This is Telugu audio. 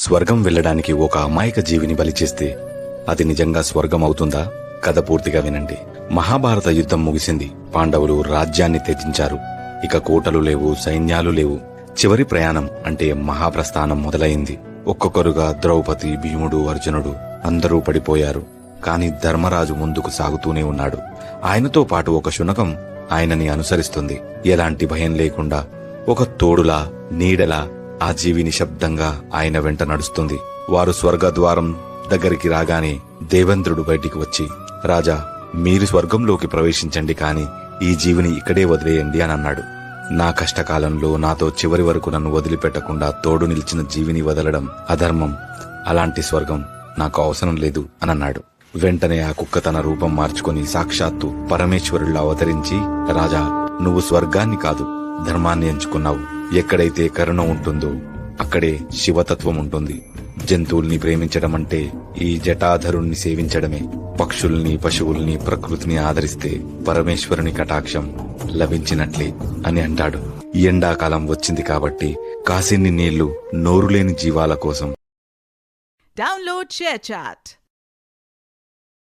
స్వర్గం వెళ్ళడానికి ఒక అమాయక జీవిని బలి చేస్తే అది నిజంగా స్వర్గం అవుతుందా? కథ పూర్తిగా వినండి. మహాభారత యుద్ధం ముగిసింది. పాండవులు రాజ్యాన్ని త్యజించారు. ఇక కోటలు లేవు, సైన్యాలు లేవు. చివరి ప్రయాణం అంటే మహాప్రస్థానం మొదలైంది. ఒక్కొక్కరుగా ద్రౌపది, భీముడు, అర్జునుడు అందరూ పడిపోయారు. కాని ధర్మరాజు ముందుకు సాగుతూనే ఉన్నాడు. ఆయనతో పాటు ఒక శునకం ఆయనని అనుసరిస్తుంది. ఎలాంటి భయం లేకుండా ఒక తోడులా, నీడలా ఆ జీవి నిశ్శబ్దంగా ఆయన వెంట నడుస్తుంది. వారు స్వర్గద్వారం దగ్గరికి రాగానే దేవేంద్రుడు బయటికి వచ్చి, రాజా, మీరు స్వర్గంలోకి ప్రవేశించండి, కాని ఈ జీవిని ఇక్కడే వదిలేయండి అని అన్నాడు. నా కష్టకాలంలో నాతో చివరి వరకు నన్ను వదిలిపెట్టకుండా తోడు నిలిచిన జీవిని వదలడం అధర్మం. అలాంటి స్వర్గం నాకు అవసరం లేదు అని అన్నాడు. వెంటనే ఆ కుక్క తన రూపం మార్చుకుని సాక్షాత్తు పరమేశ్వరుల్లా అవతరించి, రాజా, నువ్వు స్వర్గాన్ని కాదు, ధర్మాన్ని ఎంచుకున్నావు. ఎక్కడైతే కరుణ ఉంటుందో అక్కడే శివతత్వం ఉంటుంది. జంతువుల్ని ప్రేమించడం అంటే ఈ జటాధరుణ్ణి సేవించడమే. పక్షుల్ని, పశువుల్ని, ప్రకృతిని ఆదరిస్తే పరమేశ్వరుని కటాక్షం లభించినట్లే అని అంటాడు. ఈ ఎండాకాలం వచ్చింది కాబట్టి కాసిన్ని నీళ్లు నోరులేని జీవాల కోసం. Download ShareChat.